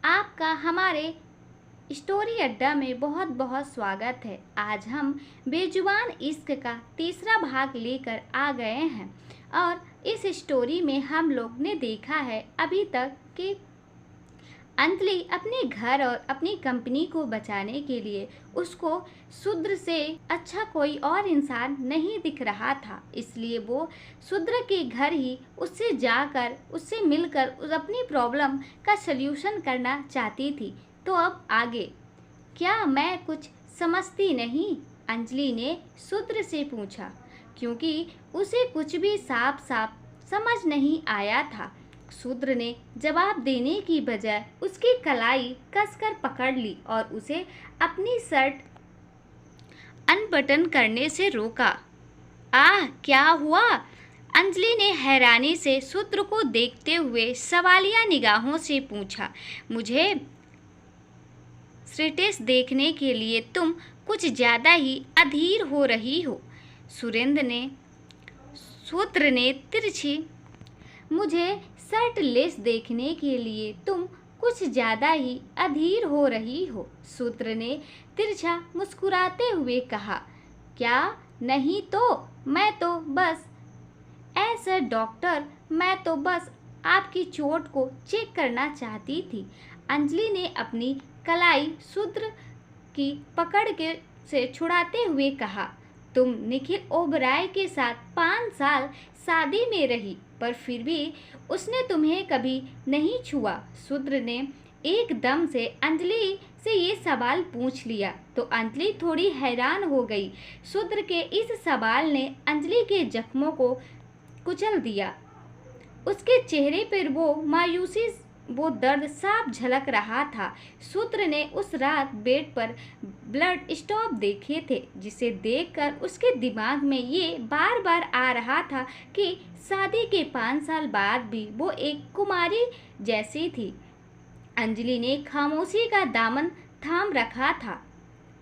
आपका हमारे स्टोरी अड्डा में बहुत बहुत स्वागत है। आज हम बेजुबान इश्क का तीसरा भाग लेकर आ गए हैं और इस स्टोरी में हम लोग ने देखा है अभी तक कि अंजलि अपने घर और अपनी कंपनी को बचाने के लिए उसको शूद्र से अच्छा कोई और इंसान नहीं दिख रहा था, इसलिए वो शूद्र के घर ही उससे जाकर उससे मिलकर उस अपनी प्रॉब्लम का सल्यूशन करना चाहती थी। तो अब आगे क्या मैं कुछ समझती नहीं? अंजलि ने शूद्र से पूछा, क्योंकि उसे कुछ भी साफ साफ समझ नहीं आया था। शूद्र ने जवाब देने की बजाय उसकी कलाई कसकर पकड़ ली और उसे अपनी शर्ट अनबटन करने से रोका। आह, क्या हुआ? अंजलि ने हैरानी से शूद्र को देखते हुए सवालिया निगाहों से पूछा। मुझे स्टेटस देखने के लिए तुम कुछ ज़्यादा ही अधीर हो रही हो। शूद्र ने तिरछी मुझे शर्टलेस देखने के लिए तुम कुछ ज़्यादा ही अधीर हो रही हो। शूद्र ने तिरछा मुस्कुराते हुए कहा, क्या नहीं तो मैं तो बस ऐसा डॉक्टर, मैं तो बस आपकी चोट को चेक करना चाहती थी। अंजलि ने अपनी कलाई शूद्र की पकड़ के से छुड़ाते हुए कहा, तुम निखिल ओबराय के साथ 5 साल शादी में रही, पर फिर भी उसने तुम्हें कभी नहीं छुआ। शूद्र ने एकदम से अंजलि से ये सवाल पूछ लिया तो अंजलि थोड़ी हैरान हो गई। शूद्र के इस सवाल ने अंजलि के जख्मों को कुचल दिया। उसके चेहरे पर वो दर्द साफ झलक रहा था। शूद्र ने उस रात बेड पर ब्लड स्टॉप देखे थे, जिसे देखकर उसके दिमाग में ये बार बार आ रहा था कि शादी के 5 साल बाद भी वो एक कुमारी जैसी थी। अंजलि ने खामोशी का दामन थाम रखा था।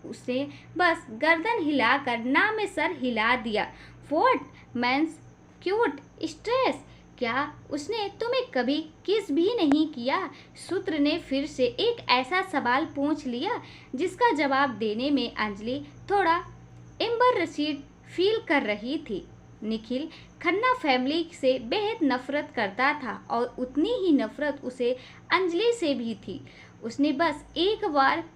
उसने बस गर्दन हिलाकर ना में सर हिला दिया। What means cute stress? क्या उसने तुम्हें कभी किस भी नहीं किया? शूद्र ने फिर से एक ऐसा सवाल पूछ लिया जिसका जवाब देने में अंजलि थोड़ा एम्बैरेस्ड फील कर रही थी। निखिल खन्ना फैमिली से बेहद नफरत करता था और उतनी ही नफरत उसे अंजलि से भी थी। उसने बस एक बार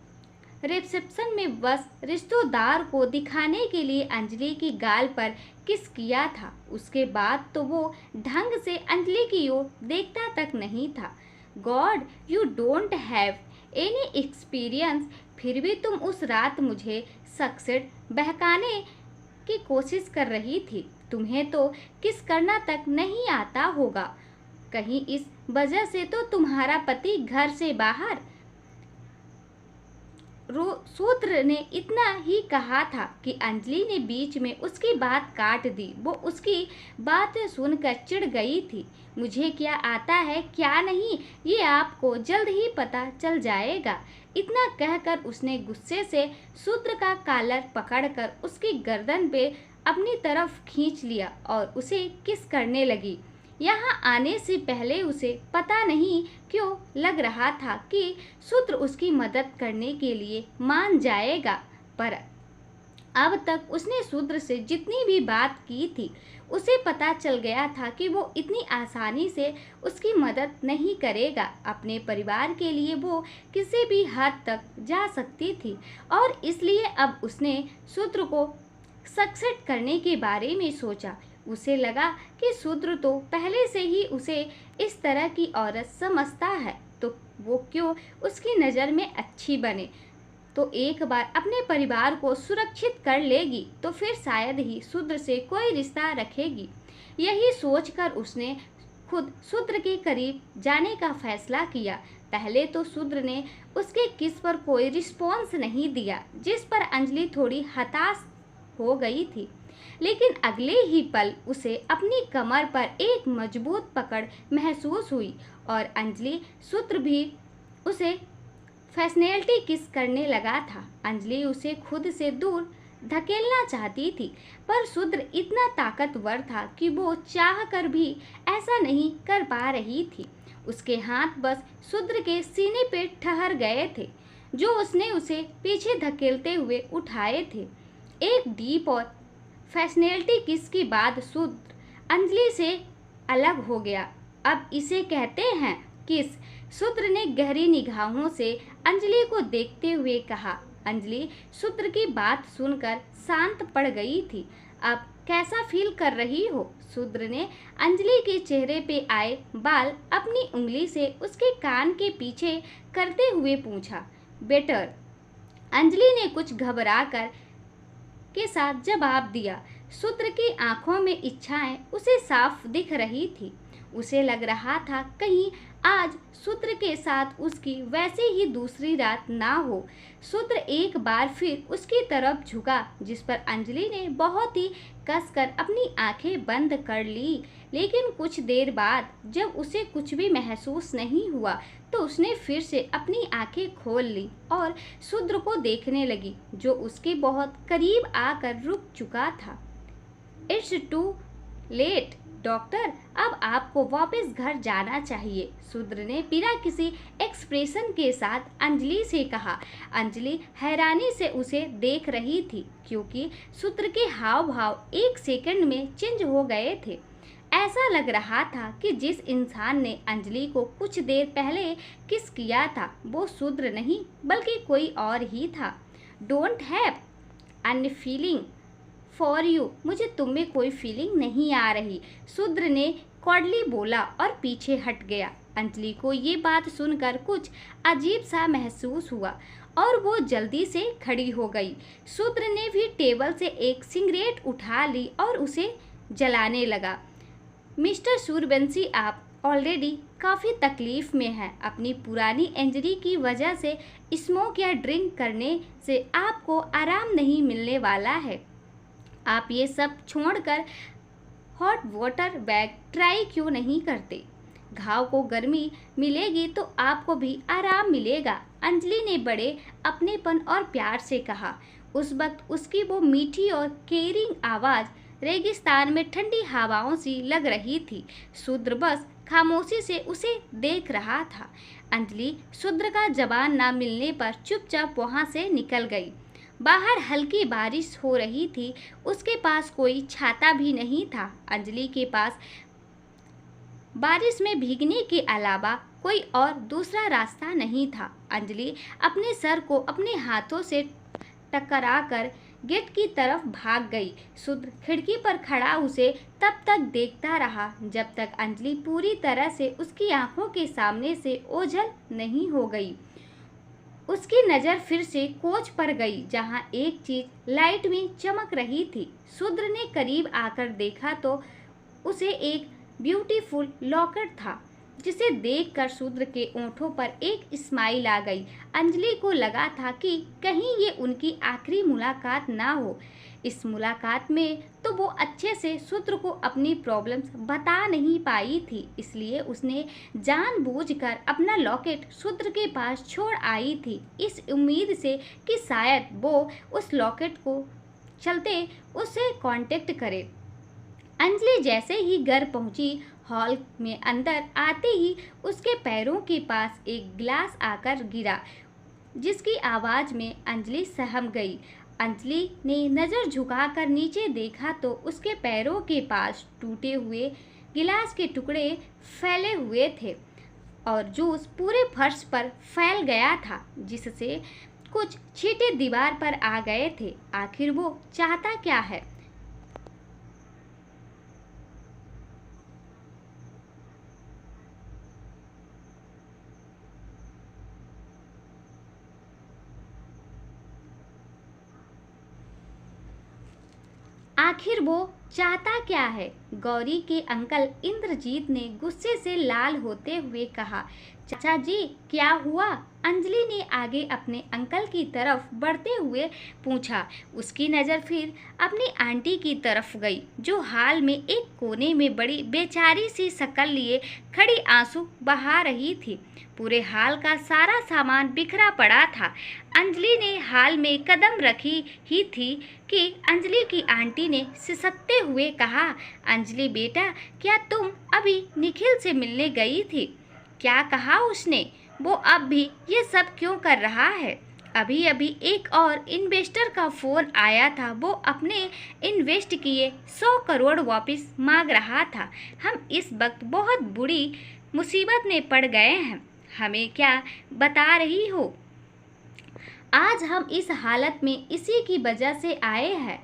रिसेप्शन में बस रिश्तेदार को दिखाने के लिए अंजलि की गाल पर किस किया था। उसके बाद तो वो ढंग से अंजलि की ओर देखता तक नहीं था। God, you don't have any experience. फिर भी तुम उस रात मुझे सक्सेड बहकाने की कोशिश कर रही थी। तुम्हें तो किस करना तक नहीं आता होगा। कहीं इस वजह से तो तुम्हारा पति घर से बाहर। शूद्र ने इतना ही कहा था कि अंजलि ने बीच में उसकी बात काट दी। वो उसकी बात सुनकर चिढ़ गई थी। मुझे क्या आता है क्या नहीं, ये आपको जल्द ही पता चल जाएगा। इतना कहकर उसने गुस्से से शूद्र का कॉलर पकड़कर उसकी गर्दन पे अपनी तरफ खींच लिया और उसे किस करने लगी। यहाँ आने से पहले उसे पता नहीं क्यों लग रहा था कि शूद्र उसकी मदद करने के लिए मान जाएगा, पर अब तक उसने शूद्र से जितनी भी बात की थी उसे पता चल गया था कि वो इतनी आसानी से उसकी मदद नहीं करेगा। अपने परिवार के लिए वो किसी भी हद तक जा सकती थी और इसलिए अब उसने शूद्र को सक्सेस करने के बारे में सोचा। उसे लगा कि शूद्र तो पहले से ही उसे इस तरह की औरत समझता है, तो वो क्यों उसकी नज़र में अच्छी बने। तो एक बार अपने परिवार को सुरक्षित कर लेगी तो फिर शायद ही शूद्र से कोई रिश्ता रखेगी। यही सोचकर उसने खुद शूद्र के करीब जाने का फैसला किया। पहले तो शूद्र ने उसके किस पर कोई रिस्पॉन्स नहीं दिया, जिस पर अंजलि थोड़ी हताश हो गई थी, लेकिन अगले ही पल उसे अपनी कमर पर एक मजबूत पकड़ महसूस हुई और अंजलि शूद्र भी उसे फैशनेलिटी किस करने लगा था। अंजलि उसे खुद से दूर धकेलना चाहती थी, पर शूद्र इतना ताकतवर था कि वो चाह कर भी ऐसा नहीं कर पा रही थी। उसके हाथ बस शूद्र के सीने पे ठहर गए थे, जो उसने उसे पीछे धकेलते हुए उठाए थे। एक डीप और फैशनेलिटी किस के बाद शूद्र अंजलि से अलग हो गया। अब इसे कहते हैं किस। शूद्र ने गहरी निगाहों से अंजलि को देखते हुए कहा। अंजलि शूद्र की बात सुनकर शांत पड़ गई थी। अब कैसा फील कर रही हो? शूद्र ने अंजलि के चेहरे पे आए बाल अपनी उंगली से उसके कान के पीछे करते हुए पूछा। बेटर। अंजलि ने कुछ घबराकर के साथ जवाब दिया। शूद्र की आंखों में इच्छाएं उसे साफ दिख रही थी। उसे लग रहा था कहीं आज शूद्र के साथ उसकी वैसे ही दूसरी रात ना हो। शूद्र एक बार फिर उसकी तरफ झुका, जिस पर अंजलि ने बहुत ही कसकर अपनी आंखें बंद कर ली। लेकिन कुछ देर बाद जब उसे कुछ भी महसूस नहीं हुआ तो उसने फिर से अपनी आंखें खोल ली और शूद्र को देखने लगी, जो उसके बहुत करीब आकर रुक चुका था। इट्स टू लेट डॉक्टर, अब आपको वापस घर जाना चाहिए, शूद्र ने बिना किसी एक्सप्रेशन के साथ अंजलि से कहा। अंजलि हैरानी से उसे देख रही थी, क्योंकि शूद्र के हाव भाव एक सेकंड में चेंज हो गए थे। ऐसा लग रहा था कि जिस इंसान ने अंजलि को कुछ देर पहले किस किया था वो शूद्र नहीं बल्कि कोई और ही था। Don't have any feeling for you, मुझे तुम में कोई फीलिंग नहीं आ रही, शूद्र ने कॉडली बोला और पीछे हट गया। अंजलि को ये बात सुनकर कुछ अजीब सा महसूस हुआ और वो जल्दी से खड़ी हो गई। शूद्र ने भी टेबल से एक सिगरेट उठा ली और उसे जलाने लगा। मिस्टर सूर्यवंशी, आप ऑलरेडी काफ़ी तकलीफ में हैं। अपनी पुरानी इंजरी की वजह से स्मोक या ड्रिंक करने से आपको आराम नहीं मिलने वाला है। आप ये सब छोड़कर हॉट वाटर बैग ट्राई क्यों नहीं करते? घाव को गर्मी मिलेगी तो आपको भी आराम मिलेगा, अंजलि ने बड़े अपनेपन और प्यार से कहा। उस वक्त उसकी वो मीठी और केयरिंग आवाज़ रेगिस्तान में ठंडी हवाओं सी लग रही थी। शूद्र बस खामोशी से उसे देख रहा था। अंजलि शूद्र का जवाब ना मिलने पर चुपचाप वहाँ से निकल गई। बाहर हल्की बारिश हो रही थी। उसके पास कोई छाता भी नहीं था। अंजलि के पास बारिश में भीगने के अलावा कोई और दूसरा रास्ता नहीं था। अंजलि अपने सर को अपने हाथों से टकराकर गेट की तरफ भाग गई। शूद्र खिड़की पर खड़ा उसे तब तक देखता रहा जब तक अंजलि पूरी तरह से उसकी आंखों के सामने से ओझल नहीं हो गई। उसकी नज़र फिर से कोच पर गई, जहां एक चीज लाइट में चमक रही थी। शूद्र ने करीब आकर देखा तो उसे एक ब्यूटीफुल लॉकेट था, जिसे देखकर शूद्र के ओंठों पर एक स्माइल आ गई। अंजलि को लगा था कि कहीं ये उनकी आखिरी मुलाकात ना हो। इस मुलाकात में तो वो अच्छे से शूद्र को अपनी प्रॉब्लम्स बता नहीं पाई थी, इसलिए उसने जानबूझकर अपना लॉकेट शूद्र के पास छोड़ आई थी, इस उम्मीद से कि शायद वो उस लॉकेट को चलते उससे कांटेक्ट करे। अंजलि जैसे ही घर पहुंची, हॉल में अंदर आते ही उसके पैरों के पास एक गिलास आकर गिरा, जिसकी आवाज़ में अंजलि सहम गई। अंजलि ने नज़र झुकाकर नीचे देखा तो उसके पैरों के पास टूटे हुए गिलास के टुकड़े फैले हुए थे और जूस पूरे फर्श पर फैल गया था, जिससे कुछ छींटे दीवार पर आ गए थे। आखिर वो चाहता क्या है? आखिर वो चाहता क्या है? गौरी के अंकल इंद्रजीत ने गुस्से से लाल होते हुए कहा। चाचा जी, क्या हुआ? अंजलि ने आगे अपने अंकल की तरफ बढ़ते हुए पूछा। उसकी नज़र फिर अपनी आंटी की तरफ गई, जो हाल में एक कोने में बड़ी बेचारी सी शक्ल लिए खड़ी आंसू बहा रही थी। पूरे हाल का सारा सामान बिखरा पड़ा था। अंजलि ने हाल में कदम रखी ही थी कि अंजलि की आंटी ने सिसकते हुए कहा, अंजलि बेटा, क्या तुम अभी निखिल से मिलने गई थी? क्या कहा उसने? वो अब भी ये सब क्यों कर रहा है? अभी अभी एक और इन्वेस्टर का फ़ोन आया था। वो अपने इन्वेस्ट किए 100 करोड़ वापस मांग रहा था। हम इस वक्त बहुत बुरी मुसीबत में पड़ गए हैं। हमें क्या बता रही हो? आज हम इस हालत में इसी की वजह से आए हैं।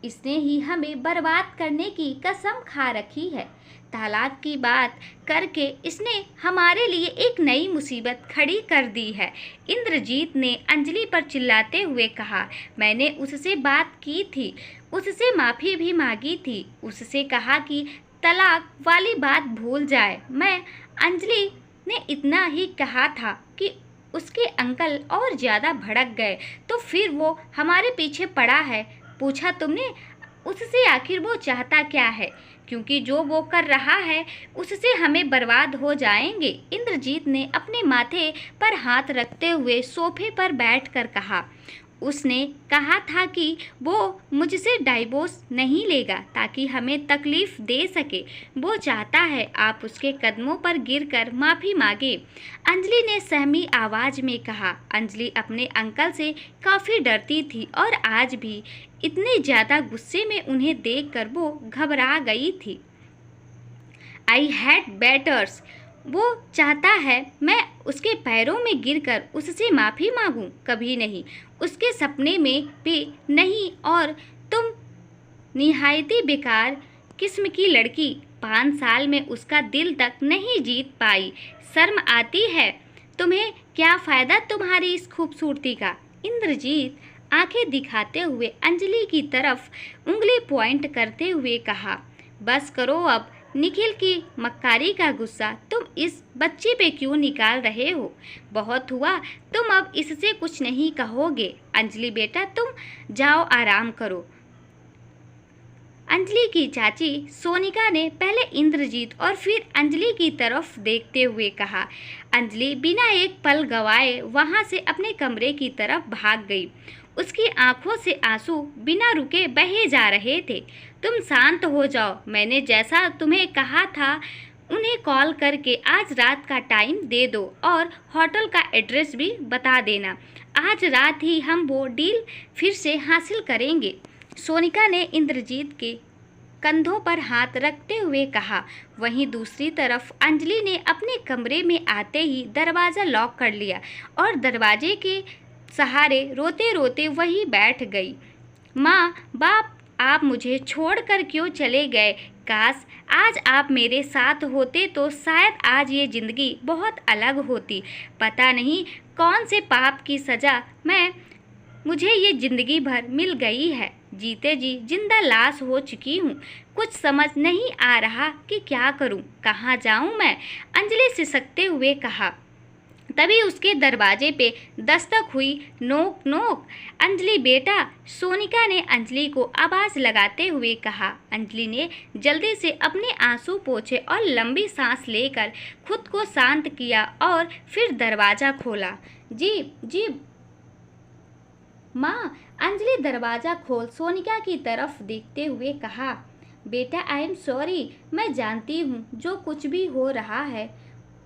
इसने ही हमें बर्बाद करने की कसम खा रखी है। तलाक की बात करके इसने हमारे लिए एक नई मुसीबत खड़ी कर दी है। इंद्रजीत ने अंजलि पर चिल्लाते हुए कहा। मैंने उससे बात की थी, उससे माफ़ी भी मांगी थी, उससे कहा कि तलाक वाली बात भूल जाए। मैं अंजलि ने इतना ही कहा था कि उसके अंकल और ज़्यादा भड़क गए तो फिर वो हमारे पीछे पड़ा है। पूछा तुमने उससे आखिर वो चाहता क्या है? क्योंकि जो वो कर रहा है उससे हमें बर्बाद हो जाएंगे। इंद्रजीत ने अपने माथे पर हाथ रखते हुए सोफे पर बैठकर कहा। उसने कहा था कि वो मुझसे डाइवोर्स नहीं लेगा ताकि हमें तकलीफ़ दे सके। वो चाहता है आप उसके कदमों पर गिरकर माफ़ी मांगे। अंजलि ने सहमी आवाज़ में कहा। अंजलि अपने अंकल से काफ़ी डरती थी और आज भी इतने ज़्यादा गुस्से में उन्हें देखकर वो घबरा गई थी। I had बेटर्स। वो चाहता है मैं उसके पैरों में गिरकर उससे माफ़ी मांगूं? कभी नहीं, उसके सपने में भी नहीं। और तुम निहायती बेकार किस्म की लड़की, 5 साल में उसका दिल तक नहीं जीत पाई। शर्म आती है तुम्हें? क्या फ़ायदा तुम्हारी इस खूबसूरती का? इंद्रजीत आंखें दिखाते हुए अंजलि की तरफ उंगली पॉइंट करते हुए कहा। बस करो अब। निखिल की मक्कारी का गुस्सा तुम इस बच्चे पे क्यों निकाल रहे हो? बहुत हुआ, तुम अब इससे कुछ नहीं कहोगे। अंजलि बेटा तुम जाओ आराम करो। अंजलि की चाची सोनिका ने पहले इंद्रजीत और फिर अंजलि की तरफ देखते हुए कहा। अंजलि बिना एक पल गवाए वहां से अपने कमरे की तरफ भाग गई। उसकी आंखों से आंसू बिना रुके बहे जा रहे थे। तुम शांत हो जाओ। मैंने जैसा तुम्हें कहा था उन्हें कॉल करके आज रात का टाइम दे दो और होटल का एड्रेस भी बता देना। आज रात ही हम वो डील फिर से हासिल करेंगे। सोनिका ने इंद्रजीत के कंधों पर हाथ रखते हुए कहा। वहीं दूसरी तरफ अंजलि ने अपने कमरे में आते ही दरवाज़ा लॉक कर लिया और दरवाजे के सहारे रोते रोते वहीं बैठ गई। माँ बाप आप मुझे छोड़कर क्यों चले गए? काश आज आप मेरे साथ होते तो शायद आज ये ज़िंदगी बहुत अलग होती। पता नहीं कौन से पाप की सज़ा मुझे ये ज़िंदगी भर मिल गई है। जीते जी जिंदा लाश हो चुकी हूँ। कुछ समझ नहीं आ रहा कि क्या करूँ, कहाँ जाऊँ मैं? अंजलि सिसकते हुए कहा। तभी उसके दरवाजे पे दस्तक हुई। नोक नोक। अंजलि बेटा, सोनिका ने अंजलि को आवाज़ लगाते हुए कहा। अंजलि ने जल्दी से अपने आंसू पोंछे और लंबी सांस लेकर खुद को शांत किया और फिर दरवाज़ा खोला। जी जी माँ। अंजलि दरवाज़ा खोल सोनिका की तरफ देखते हुए कहा। बेटा आई एम सॉरी। मैं जानती हूँ जो कुछ भी हो रहा है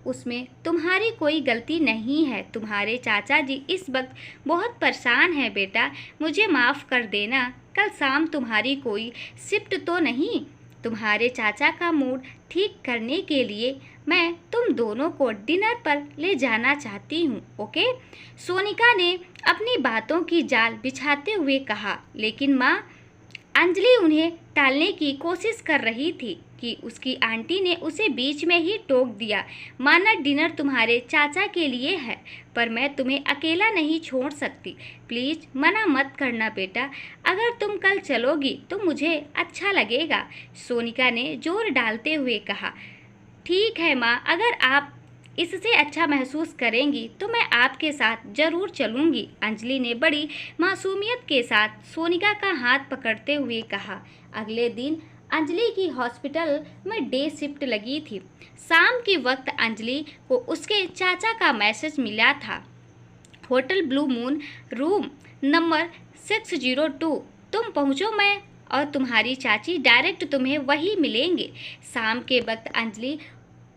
उसमें तुम्हारी कोई गलती नहीं है। तुम्हारे चाचा जी इस वक्त बहुत परेशान हैं बेटा, मुझे माफ़ कर देना। कल शाम तुम्हारी कोई शिफ्ट तो नहीं? तुम्हारे चाचा का मूड ठीक करने के लिए मैं तुम दोनों को डिनर पर ले जाना चाहती हूँ, ओके? सोनिका ने अपनी बातों की जाल बिछाते हुए कहा। लेकिन माँ, अंजलि उन्हें टालने की कोशिश कर रही थी कि उसकी आंटी ने उसे बीच में ही टोक दिया। माना डिनर तुम्हारे चाचा के लिए है, पर मैं तुम्हें अकेला नहीं छोड़ सकती। प्लीज़ मना मत करना बेटा। अगर तुम कल चलोगी तो मुझे अच्छा लगेगा, सोनिका ने जोर डालते हुए कहा। ठीक है माँ, अगर आप इससे अच्छा महसूस करेंगी तो मैं आपके साथ ज़रूर चलूँगी। अंजलि ने बड़ी मासूमियत के साथ सोनिका का हाथ पकड़ते हुए कहा। अगले दिन अंजलि की हॉस्पिटल में डे शिफ्ट लगी थी। शाम के वक्त अंजलि को उसके चाचा का मैसेज मिला था। Hotel blue moon, room number 602। तुम पहुँचो, मैं और तुम्हारी चाची डायरेक्ट तुम्हें वहीं मिलेंगे। शाम के वक्त अंजलि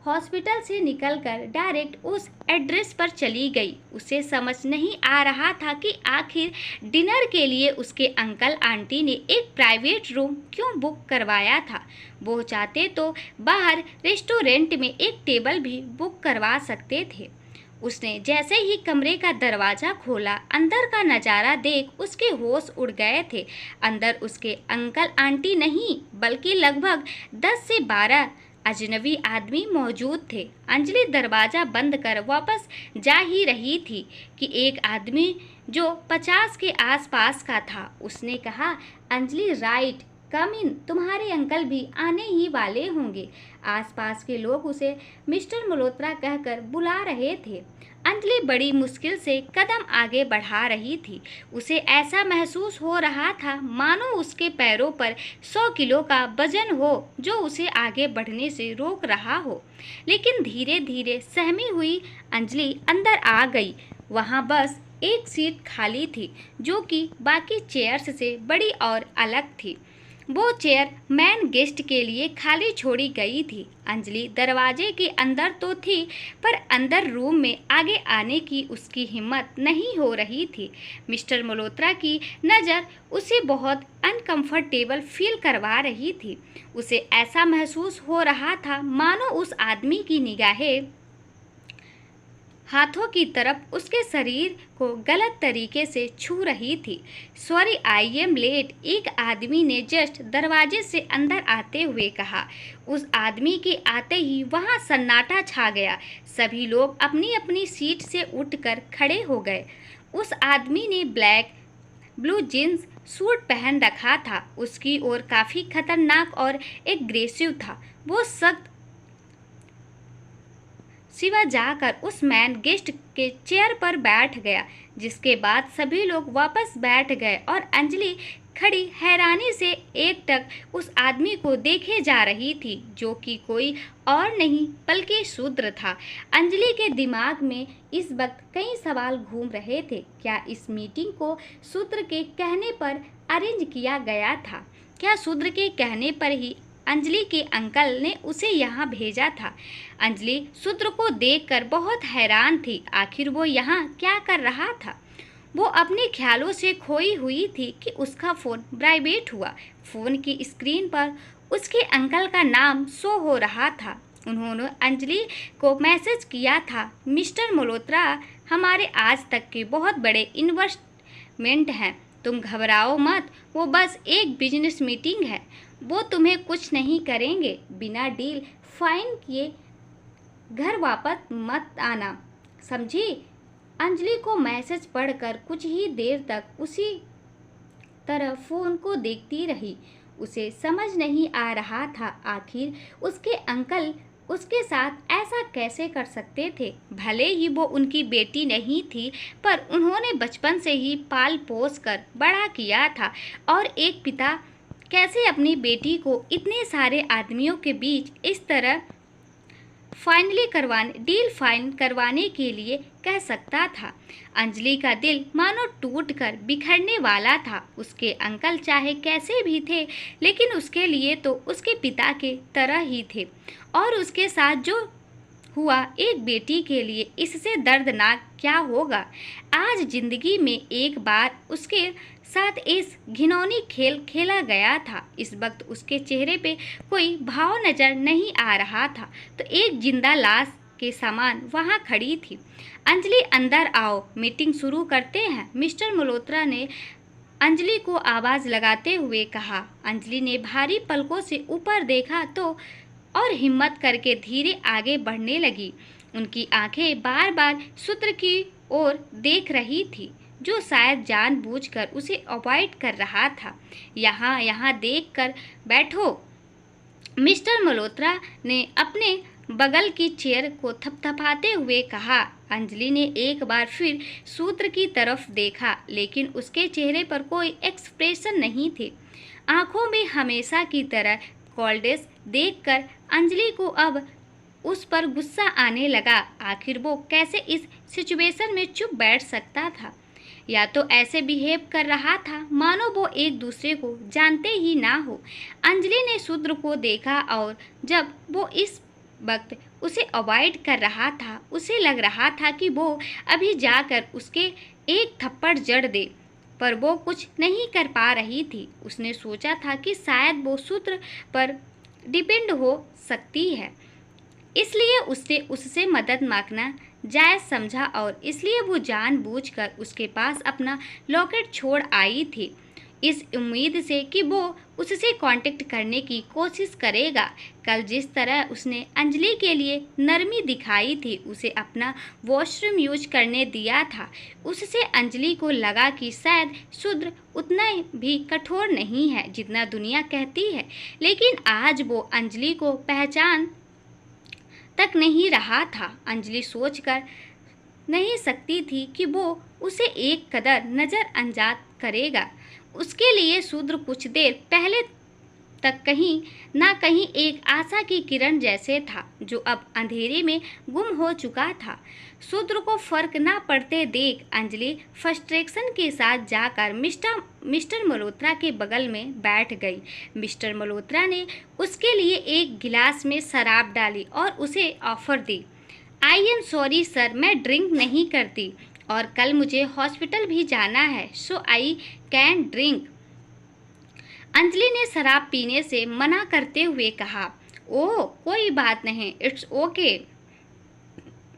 हॉस्पिटल से निकलकर डायरेक्ट उस एड्रेस पर चली गई। उसे समझ नहीं आ रहा था कि आखिर डिनर के लिए उसके अंकल आंटी ने एक प्राइवेट रूम क्यों बुक करवाया था। वो चाहते तो बाहर रेस्टोरेंट में एक टेबल भी बुक करवा सकते थे। उसने जैसे ही कमरे का दरवाज़ा खोला, अंदर का नज़ारा देख उसके होश उड़ गए थे। अंदर उसके अंकल आंटी नहीं बल्कि लगभग 10 से 12 अजनबी आदमी मौजूद थे। अंजलि दरवाज़ा बंद कर वापस जा ही रही थी कि एक आदमी जो 50 के आसपास का था, उसने कहा, अंजलि राइट, कम इन, तुम्हारे अंकल भी आने ही वाले होंगे। आसपास के लोग उसे मिस्टर मल्होत्रा कहकर बुला रहे थे। अंजलि बड़ी मुश्किल से कदम आगे बढ़ा रही थी। उसे ऐसा महसूस हो रहा था मानो उसके पैरों पर 100 किलो का वजन हो जो उसे आगे बढ़ने से रोक रहा हो। लेकिन धीरे धीरे सहमी हुई अंजलि अंदर आ गई। वहाँ बस एक सीट खाली थी जो कि बाकी चेयर्स से बड़ी और अलग थी। वो चेयर मैन गेस्ट के लिए खाली छोड़ी गई थी। अंजलि दरवाजे के अंदर तो थी पर अंदर रूम में आगे आने की उसकी हिम्मत नहीं हो रही थी। मिस्टर मल्होत्रा की नज़र उसे बहुत अनकंफर्टेबल फील करवा रही थी। उसे ऐसा महसूस हो रहा था मानो उस आदमी की निगाहें हाथों की तरफ उसके शरीर को गलत तरीके से छू रही थी। सॉरी आई एम लेट, एक आदमी ने जस्ट दरवाजे से अंदर आते हुए कहा। उस आदमी के आते ही वहां सन्नाटा छा गया। सभी लोग अपनी अपनी सीट से उठकर खड़े हो गए। उस आदमी ने ब्लैक ब्लू जीन्स सूट पहन रखा था। उसकी ओर काफ़ी खतरनाक और एग्रेसिव था। वो सख्त सिवा जाकर उस मैन गेस्ट के चेयर पर बैठ गया, जिसके बाद सभी लोग वापस बैठ गए और अंजलि खड़ी हैरानी से एकटक उस आदमी को देखे जा रही थी जो कि कोई और नहीं बल्कि शूद्र था। अंजलि के दिमाग में इस वक्त कई सवाल घूम रहे थे। क्या इस मीटिंग को शूद्र के कहने पर अरेंज किया गया था? क्या शूद्र के कहने पर ही अंजलि के अंकल ने उसे यहाँ भेजा था? अंजलि शूद्र को देखकर बहुत हैरान थी। आखिर वो यहाँ क्या कर रहा था? वो अपने ख्यालों से खोई हुई थी कि उसका फ़ोन वाइब्रेट हुआ। फ़ोन की स्क्रीन पर उसके अंकल का नाम शो हो रहा था। उन्होंने अंजलि को मैसेज किया था, मिस्टर मल्होत्रा, हमारे आज तक के बहुत बड़े इन्वेस्टमेंट हैं, तुम घबराओ मत, वो बस एक बिजनेस मीटिंग है, वो तुम्हें कुछ नहीं करेंगे, बिना डील फाइन किए घर वापस मत आना, समझी? अंजलि को मैसेज पढ़कर कुछ ही देर तक उसी तरह फ़ोन को देखती रही। उसे समझ नहीं आ रहा था आखिर उसके अंकल उसके साथ ऐसा कैसे कर सकते थे। भले ही वो उनकी बेटी नहीं थी, पर उन्होंने बचपन से ही पाल पोस कर बड़ा किया था और एक पिता कैसे अपनी बेटी को इतने सारे आदमियों के बीच इस तरह डील फाइन करवाने के लिए कह सकता था। अंजलि का दिल मानो टूटकर बिखरने वाला था। उसके अंकल चाहे कैसे भी थे, लेकिन उसके लिए तो उसके पिता के तरह ही थे, और उसके साथ जो हुआ एक बेटी के लिए इससे दर्दनाक क्या होगा। आज जिंदगी में एक बार उसके साथ इस घिनौनी खेल खेला गया था। इस वक्त उसके चेहरे पे कोई भाव नजर नहीं आ रहा था, तो एक जिंदा लाश के समान वहाँ खड़ी थी। अंजलि, अंदर आओ, मीटिंग शुरू करते हैं, मिस्टर मल्होत्रा ने अंजलि को आवाज़ लगाते हुए कहा। अंजलि ने भारी पलकों से ऊपर देखा तो और हिम्मत करके धीरे आगे बढ़ने लगी। उनकी आंखें बार बार सूत्र की ओर देख रही थी, जो शायद जानबूझकर उसे अवॉइड कर रहा था। यहाँ देख कर बैठो, मिस्टर मल्होत्रा ने अपने बगल की चेयर को थपथपाते हुए कहा। अंजलि ने एक बार फिर सूत्र की तरफ देखा, लेकिन उसके चेहरे पर कोई एक्सप्रेशन नहीं थे। आंखों में हमेशा की तरह कोल्डनेस देखकर अंजलि को अब उस पर गुस्सा आने लगा। आखिर वो कैसे इस सिचुएशन में चुप बैठ सकता था, या तो ऐसे बिहेव कर रहा था मानो वो एक दूसरे को जानते ही ना हो। अंजलि ने शूद्र को देखा और जब वो इस वक्त उसे अवॉइड कर रहा था। उसे लग रहा था कि वो अभी जाकर उसके एक थप्पड़ जड़ दे, पर वो कुछ नहीं कर पा रही थी। उसने सोचा था कि शायद वो सूत्र पर डिपेंड हो सकती है, इसलिए उसने उससे मदद मांगना जायज़ समझा और इसलिए वो जानबूझकर उसके पास अपना लॉकेट छोड़ आई थी, इस उम्मीद से कि वो उससे कांटेक्ट करने की कोशिश करेगा। कल जिस तरह उसने अंजलि के लिए नरमी दिखाई थी, उसे अपना वॉशरूम यूज करने दिया था, उससे अंजलि को लगा कि शायद शूद्र उतना भी कठोर नहीं है जितना दुनिया कहती है। लेकिन आज वो अंजलि को पहचान तक नहीं रहा था। अंजलि सोचकर नहीं सकती थी कि वो उसे एक कदर नज़रअंदाज करेगा। उसके लिए शूद्र कुछ देर पहले तक कहीं ना कहीं एक आशा की किरण जैसे था, जो अब अंधेरे में गुम हो चुका था। शूद्र को फर्क ना पड़ते देख अंजलि फ्रस्ट्रेशन के साथ जाकर मिस्टर मल्होत्रा के बगल में बैठ गई। मिस्टर मल्होत्रा ने उसके लिए एक गिलास में शराब डाली और उसे offer the. I am sorry sir, मैं ड्रिंक नहीं करती और कल मुझे हॉस्पिटल भी जाना है, सो आई कैन ड्रिंक। अंजलि ने शराब पीने से मना करते हुए कहा। ओह कोई बात नहीं, इट्स ओके,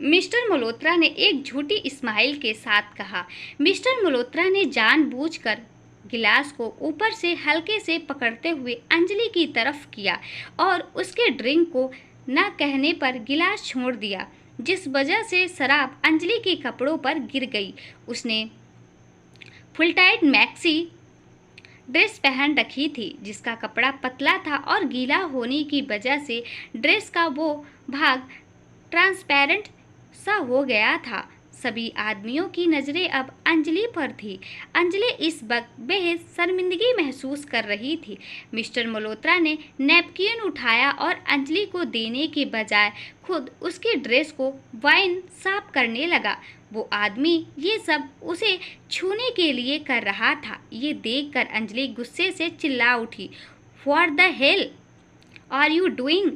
मिस्टर मल्होत्रा ने एक झूठी स्माइल के साथ कहा। मिस्टर मल्होत्रा ने जानबूझकर गिलास को ऊपर से हल्के से पकड़ते हुए अंजलि की तरफ किया और उसके ड्रिंक को न कहने पर गिलास छोड़ दिया, जिस वजह से शराब अंजलि के कपड़ों पर गिर गई। उसने फुल टाइट मैक्सी ड्रेस पहन रखी थी, जिसका कपड़ा पतला था और गीला होने की वजह से ड्रेस का वो भाग ट्रांसपेरेंट सा हो गया था। सभी आदमियों की नज़रें अब अंजलि पर थी। अंजलि इस वक्त बेहद शर्मिंदगी महसूस कर रही थी। मिस्टर मल्होत्रा ने नैपकिन उठाया और अंजलि को देने के बजाय खुद उसकी ड्रेस को वाइन साफ करने लगा। वो आदमी ये सब उसे छूने के लिए कर रहा था। ये देखकर अंजलि गुस्से से चिल्ला उठी, what the hell are you doing?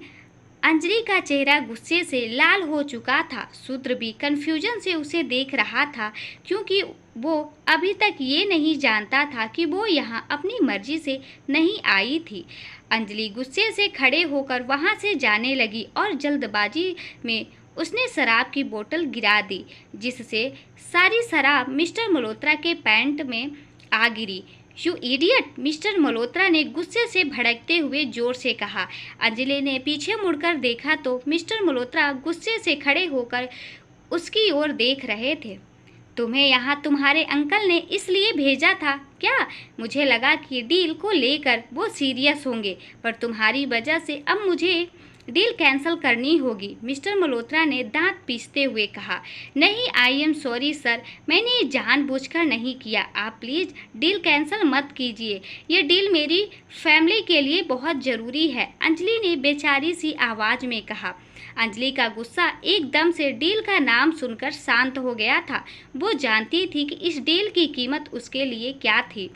Anjali का चेहरा गुस्से से लाल हो चुका था। शूद्र भी कंफ्यूजन से उसे देख रहा था, क्योंकि वो अभी तक ये नहीं जानता था कि वो यहाँ अपनी मर्जी से नहीं आई थी। अंजलि गुस्से से खड़े होकर वहाँ से जाने लगी और जल्दबाजी में उसने शराब की बोतल गिरा दी, जिससे सारी शराब मिस्टर मल्होत्रा के पैंट में आ गिरी। यू इडियट, मिस्टर मल्होत्रा ने गुस्से से भड़कते हुए जोर से कहा। अंजलि ने पीछे मुड़कर देखा तो मिस्टर मल्होत्रा गुस्से से खड़े होकर उसकी ओर देख रहे थे। तुम्हें यहाँ तुम्हारे अंकल ने इसलिए भेजा था क्या? मुझे लगा कि डील को लेकर वो सीरियस होंगे, पर तुम्हारी वजह से अब मुझे डील कैंसिल करनी होगी, मिस्टर मल्होत्रा ने दांत पीसते हुए कहा। नहीं, आई एम सॉरी सर, मैंने ये जानबूझकर नहीं किया। आप प्लीज़ डील कैंसिल मत कीजिए, ये डील मेरी फैमिली के लिए बहुत ज़रूरी है, अंजलि ने बेचारी सी आवाज़ में कहा। अंजलि का गुस्सा एकदम से डील का नाम सुनकर शांत हो गया था। वो जानती थी कि इस डील की कीमत उसके लिए क्या थी।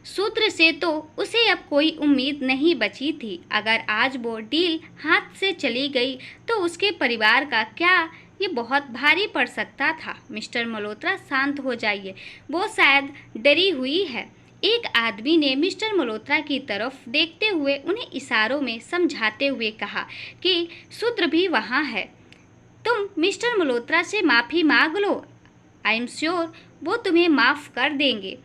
सूत्र से तो उसे अब कोई उम्मीद नहीं बची थी। अगर आज वो डील हाथ से चली गई तो उसके परिवार का क्या ये बहुत भारी पड़ सकता था। मिस्टर मल्होत्रा शांत हो जाइए, वो शायद डरी हुई है, एक आदमी ने मिस्टर मल्होत्रा की तरफ देखते हुए उन्हें इशारों में समझाते हुए कहा कि सूत्र भी वहाँ है, तुम मिस्टर मल्होत्रा से माफ़ी मांग लो, आई एम श्योर वो तुम्हें माफ़ कर देंगे,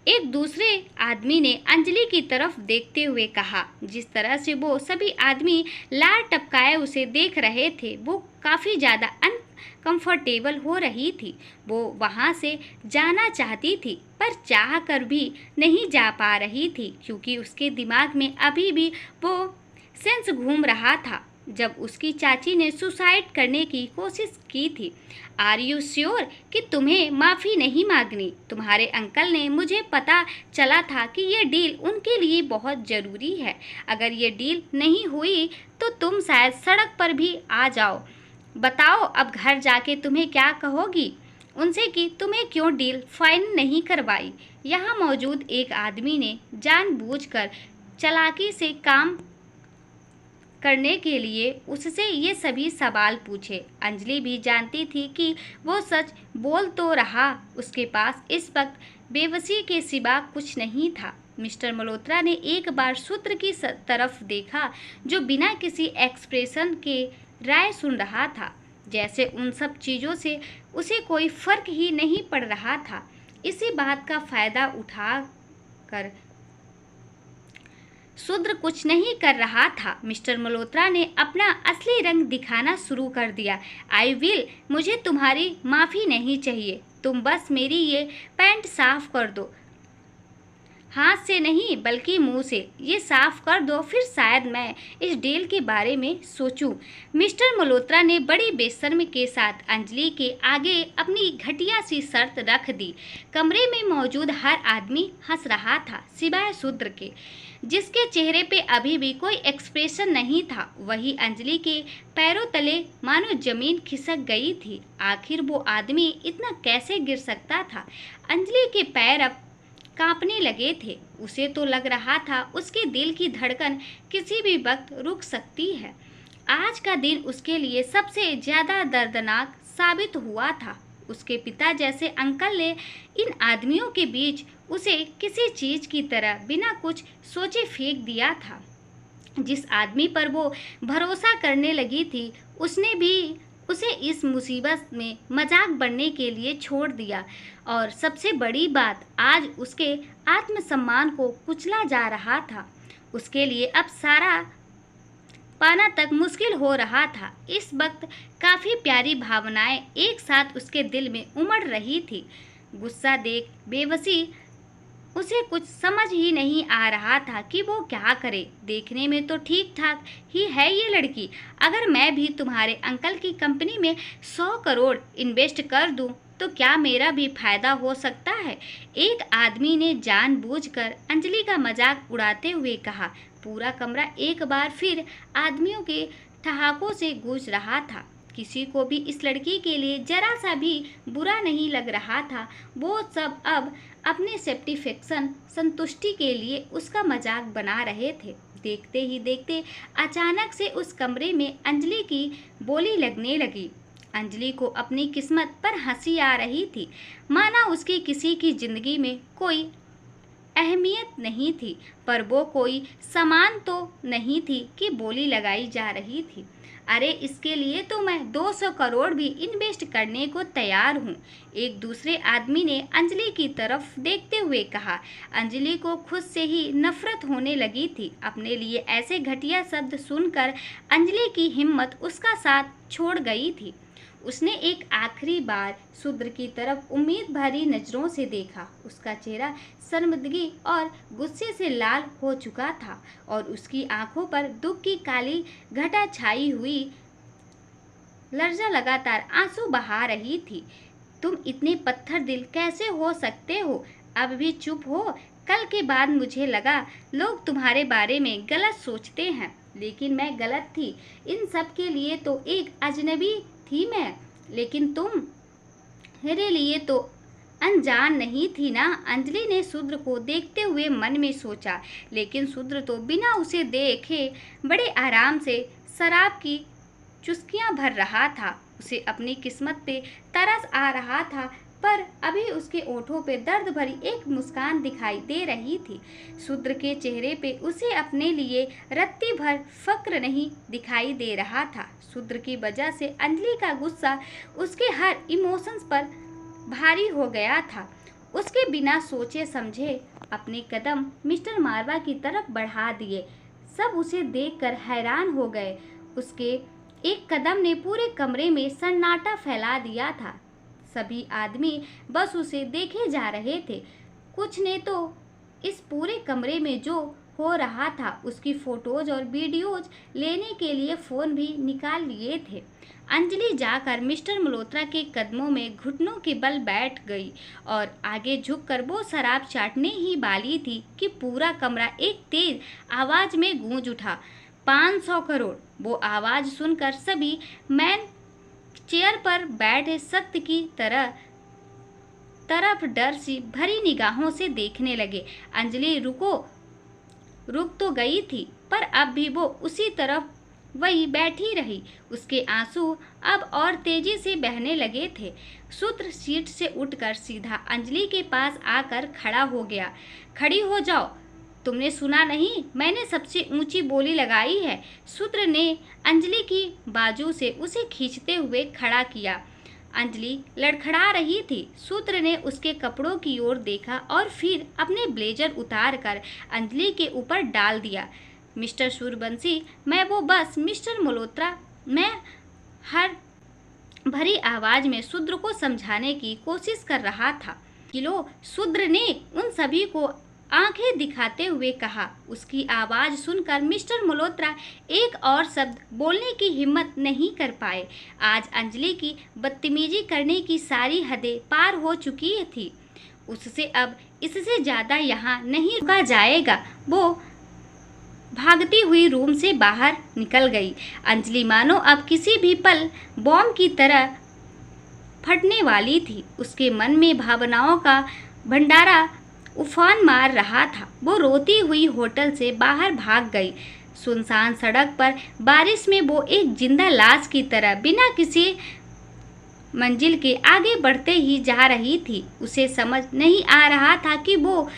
एक दूसरे आदमी ने अंजलि की तरफ देखते हुए कहा। जिस तरह से वो सभी आदमी लार टपकाए उसे देख रहे थे, वो काफ़ी ज़्यादा अनकंफर्टेबल हो रही थी। वो वहाँ से जाना चाहती थी, पर चाह कर भी नहीं जा पा रही थी, क्योंकि उसके दिमाग में अभी भी वो सेंस घूम रहा था जब उसकी चाची ने सुसाइड करने की कोशिश की थी। आर यू श्योर कि तुम्हें माफ़ी नहीं मांगनी? तुम्हारे अंकल ने, मुझे पता चला था कि ये डील उनके लिए बहुत ज़रूरी है। अगर ये डील नहीं हुई तो तुम शायद सड़क पर भी आ जाओ। बताओ अब घर जाके तुम्हें क्या कहोगी उनसे कि तुम्हें क्यों डील फाइन नहीं करवाई? यहाँ मौजूद एक आदमी ने जानबूझकर चालाकी से काम करने के लिए उससे ये सभी सवाल पूछे। अंजलि भी जानती थी कि वो सच बोल तो रहा, उसके पास इस वक्त बेबसी के सिवा कुछ नहीं था। मिस्टर मल्होत्रा ने एक बार सूत्र की तरफ देखा, जो बिना किसी एक्सप्रेशन के राय सुन रहा था, जैसे उन सब चीज़ों से उसे कोई फर्क ही नहीं पड़ रहा था। इसी बात का फायदा उठा कर शूद्र कुछ नहीं कर रहा था। मिस्टर मल्होत्रा ने अपना असली रंग दिखाना शुरू कर दिया। आई विल, मुझे तुम्हारी माफ़ी नहीं चाहिए, तुम बस मेरी ये पैंट साफ कर दो। हाथ से नहीं बल्कि मुंह से ये साफ कर दो, फिर शायद मैं इस डील के बारे में सोचूं। मिस्टर मल्होत्रा ने बड़ी बेशर्मी के साथ अंजलि के आगे अपनी घटिया सी शर्त रख दी। कमरे में मौजूद हर आदमी हंस रहा था, सिवाय शूद्र के, जिसके चेहरे पे अभी भी कोई एक्सप्रेशन नहीं था। वही अंजलि के पैरों तले मानो जमीन खिसक गई थी। आखिर वो आदमी इतना कैसे गिर सकता था? अंजलि के पैर अब कांपने लगे थे। उसे तो लग रहा था उसके दिल की धड़कन किसी भी वक्त रुक सकती है। आज का दिन उसके लिए सबसे ज़्यादा दर्दनाक साबित हुआ था। उसके पिता जैसे अंकल ने इन आदमियों के बीच उसे किसी चीज़ की तरह बिना कुछ सोचे फेंक दिया था। जिस आदमी पर वो भरोसा करने लगी थी, उसने भी उसे इस मुसीबत में मजाक बनने के लिए छोड़ दिया। और सबसे बड़ी बात, आज उसके आत्मसम्मान को कुचला जा रहा था। उसके लिए अब सारा पाना तक मुश्किल हो रहा था। इस वक्त काफ़ी प्यारी भावनाएं एक साथ उसके दिल में उमड़ रही थी। गुस्सा देख बेबसी, उसे कुछ समझ ही नहीं आ रहा था कि वो क्या करे। देखने में तो ठीक ठाक ही है ये लड़की। अगर मैं भी तुम्हारे अंकल की कंपनी में 100 करोड़ इन्वेस्ट कर दूं, तो क्या मेरा भी फायदा हो सकता है? एक आदमी ने जानबूझकर अंजलि का मजाक उड़ाते हुए कहा। पूरा कमरा एक बार फिर आदमियों के ठहाकों से गूंज रहा था। किसी को भी इस लड़की के लिए जरा सा भी बुरा नहीं लग रहा था। वो सब अब अपने सेटिस्फेक्शन संतुष्टि के लिए उसका मजाक बना रहे थे। देखते ही देखते अचानक से उस कमरे में अंजलि की बोली लगने लगी। अंजलि को अपनी किस्मत पर हंसी आ रही थी, माना उसकी किसी की जिंदगी में कोई अहमियत नहीं थी, पर वो कोई सामान तो नहीं थी कि बोली लगाई जा रही थी। अरे इसके लिए तो मैं 200 करोड़ भी इन्वेस्ट करने को तैयार हूँ, एक दूसरे आदमी ने अंजलि की तरफ देखते हुए कहा। अंजलि को खुद से ही नफरत होने लगी थी। अपने लिए ऐसे घटिया शब्द सुनकर अंजलि की हिम्मत उसका साथ छोड़ गई थी। उसने एक आखिरी बार शूद्र की तरफ उम्मीद भरी नजरों से देखा। उसका चेहरा शर्मिंदगी और गुस्से से लाल हो चुका था और उसकी आंखों पर दुख की काली घटा छाई हुई। लर्जा लगातार आंसू बहा रही थी। तुम इतने पत्थर दिल कैसे हो सकते हो? अब भी चुप हो? कल के बाद मुझे लगा लोग तुम्हारे बारे में गलत सोचते हैं, लेकिन मैं गलत थी। इन सब के लिए तो एक अजनबी थी मैं, लेकिन तुम मेरे लिए तो अनजान नहीं थी ना। अंजलि ने शूद्र को देखते हुए मन में सोचा, लेकिन शूद्र तो बिना उसे देखे बड़े आराम से शराब की चुस्कियां भर रहा था। उसे अपनी किस्मत पे तरस आ रहा था, पर अभी उसके ओठों पे दर्द भरी एक मुस्कान दिखाई दे रही थी। शूद्र के चेहरे पे उसे अपने लिए रत्ती भर फक्र नहीं दिखाई दे रहा था। शूद्र की वजह से अंजलि का गुस्सा उसके हर इमोशंस पर भारी हो गया था। उसके बिना सोचे समझे अपने कदम मिस्टर मारवा की तरफ बढ़ा दिए। सब उसे देखकर हैरान हो गए। उसके एक कदम ने पूरे कमरे में सन्नाटा फैला दिया था। सभी आदमी बस उसे देखे जा रहे थे। कुछ ने तो इस पूरे कमरे में जो हो रहा था उसकी फोटोज और वीडियोज लेने के लिए फ़ोन भी निकाल लिए थे। अंजलि जाकर मिस्टर मल्होत्रा के कदमों में घुटनों के बल बैठ गई और आगे झुककर वो शराब चाटने ही वाली थी कि पूरा कमरा एक तेज आवाज़ में गूंज उठा। 500 करोड़। वो आवाज़ सुनकर सभी मैन चेयर पर बैठे सत्य की तरफ डर सी भरी निगाहों से देखने लगे। अंजलि रुक तो गई थी, पर अब भी वो उसी तरफ वही बैठी रही। उसके आंसू अब और तेजी से बहने लगे थे। सूत्र सीट से उठकर सीधा अंजलि के पास आकर खड़ा हो गया। खड़ी हो जाओ, तुमने सुना नहीं, मैंने सबसे ऊंची बोली लगाई है। सूत्र ने अंजलि की बाजू से उसे खींचते हुए खड़ा किया। अंजलि लड़खड़ा रही थी। सूत्र ने उसके कपड़ों की ओर देखा और फिर अपने ब्लेजर उतार कर अंजलि के ऊपर डाल दिया। मिस्टर सूर्यवंशी, मैं वो बस मिस्टर मल्होत्रा, मैं हर भरी आवाज में शूद्र को समझाने की कोशिश कर रहा था। किलो, शूद्र ने उन सभी को आंखें दिखाते हुए कहा। उसकी आवाज सुनकर मिस्टर मल्होत्रा एक और शब्द बोलने की हिम्मत नहीं कर पाए। आज अंजलि की बदतमीजी करने की सारी हदें पार हो चुकी थी। उससे अब इससे ज्यादा यहाँ नहीं रुका जाएगा। वो भागती हुई रूम से बाहर निकल गई। अंजलि मानो अब किसी भी पल बॉम्ब की तरह फटने वाली थी। उसके मन में भावनाओं का भंडारा उफान मार रहा था। वो रोती हुई होटल से बाहर भाग गई। सुनसान सड़क पर बारिश में वो एक जिंदा लाश की तरह बिना किसी मंजिल के आगे बढ़ते ही जा रही थी। उसे समझ नहीं आ रहा था कि वो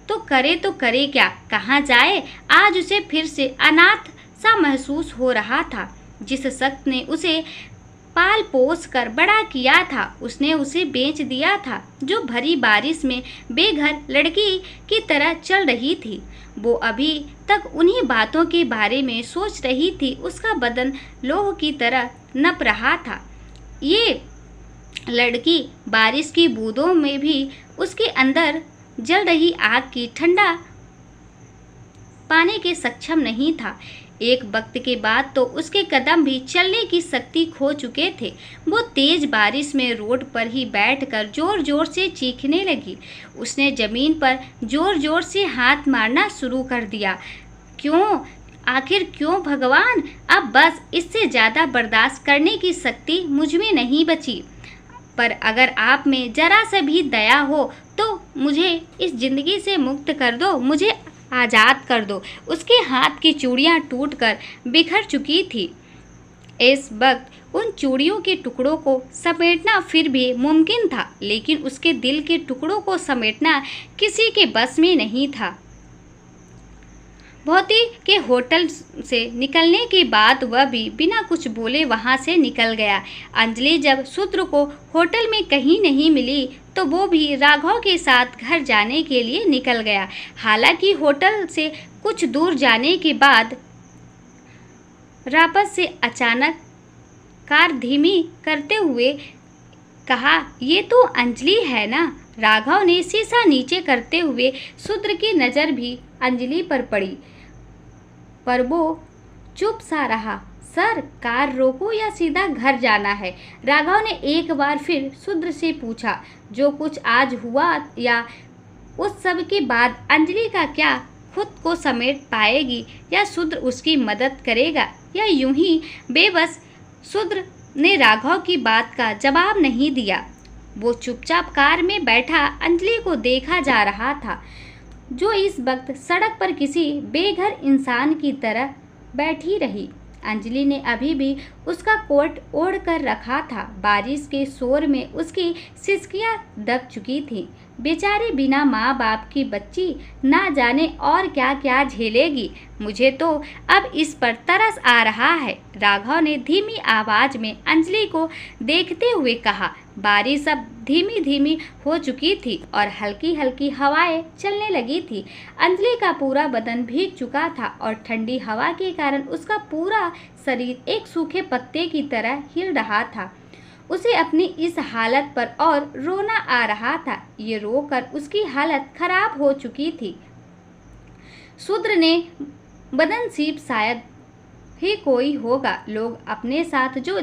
तो करे क्या, कहाँ जाए। आज उसे फिर से अनाथ सा महसूस हो रहा था। जिस शख्स ने उसे पाल पोस कर बड़ा किया था, उसने उसे बेच दिया था। जो भरी बारिश में बेघर लड़की की तरह चल रही थी, वो अभी तक उन्हीं बातों के बारे में सोच रही थी। उसका बदन लोह की तरह नप रहा था। ये लड़की बारिश की बूंदों में भी उसके अंदर जल रही आग की ठंडा पाने के सक्षम नहीं था। एक वक्त के बाद तो उसके कदम भी चलने की शक्ति खो चुके थे। वो तेज बारिश में रोड पर ही बैठकर जोर जोर से चीखने लगी। उसने जमीन पर जोर जोर से हाथ मारना शुरू कर दिया। क्यों, आखिर क्यों भगवान? अब बस इससे ज़्यादा बर्दाश्त करने की शक्ति मुझ में नहीं बची। पर अगर आप में जरा सा भी दया हो तो मुझे इस जिंदगी से मुक्त कर दो, मुझे आज़ाद कर दो। उसके हाथ की चूड़ियाँ टूटकर बिखर चुकी थी। इस वक्त उन चूड़ियों के टुकड़ों को समेटना फिर भी मुमकिन था, लेकिन उसके दिल के टुकड़ों को समेटना किसी के बस में नहीं था। भौती के होटल से निकलने के बाद वह भी बिना कुछ बोले वहां से निकल गया। अंजलि जब सूत्र को होटल में कहीं नहीं मिली तो वो भी राघव के साथ घर जाने के लिए निकल गया। हालांकि होटल से कुछ दूर जाने के बाद रापत से अचानक कार धीमी करते हुए कहा, ये तो अंजलि है ना? राघव ने शीशा नीचे करते हुए सूत्र की नज़र भी अंजलि पर पड़ी, पर वो चुप सा रहा। सर, कार रोको या सीधा घर जाना है? राघव ने एक बार फिर सूत्र से पूछा। जो कुछ आज हुआ या उस सब के बाद अंजलि का क्या खुद को समेट पाएगी, या सूत्र उसकी मदद करेगा, या यूं ही बेबस? सूत्र ने राघव की बात का जवाब नहीं दिया। वो चुपचाप कार में बैठा अंजलि को देखा जा रहा था, जो इस वक्त सड़क पर किसी बेघर इंसान की तरह बैठी रही। अंजलि ने अभी भी उसका कोट ओढ़ कर रखा था। बारिश के शोर में उसकी सिसकियां दब चुकी थीं। बेचारी बिना माँ बाप की बच्ची ना जाने और क्या क्या झेलेगी। मुझे तो अब इस पर तरस आ रहा है, राघव ने धीमी आवाज में अंजलि को देखते हुए कहा। बारिश अब धीमी धीमी हो चुकी थी और हल्की हल्की हवाएं चलने लगी थी। अंजलि का पूरा बदन भीग चुका था और ठंडी हवा के कारण उसका पूरा शरीर एक सूखे पत्ते की तरह हिल रहा था। उसे अपनी इस हालत पर और रोना आ रहा था। ये रोकर उसकी हालत खराब हो चुकी थी। शूद्र ने बदनसीब शायद ही कोई होगा। लोग अपने साथ जो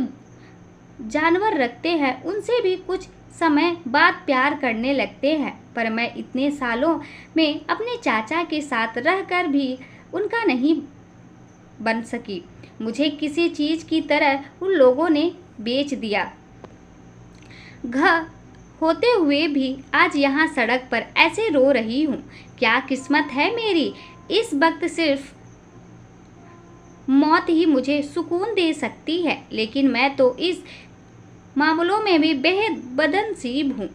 जानवर रखते हैं उनसे भी कुछ समय बाद प्यार करने लगते हैं, पर मैं इतने सालों में अपने चाचा के साथ रहकर भी उनका नहीं बन सकी। मुझे किसी चीज़ की तरह उन लोगों ने बेच दिया। घर होते हुए भी आज यहाँ सड़क पर ऐसे रो रही हूँ। क्या किस्मत है मेरी। इस वक्त सिर्फ मौत ही मुझे सुकून दे सकती है, लेकिन मैं तो इस मामलों में भी बेहद बदनसीब हूँ।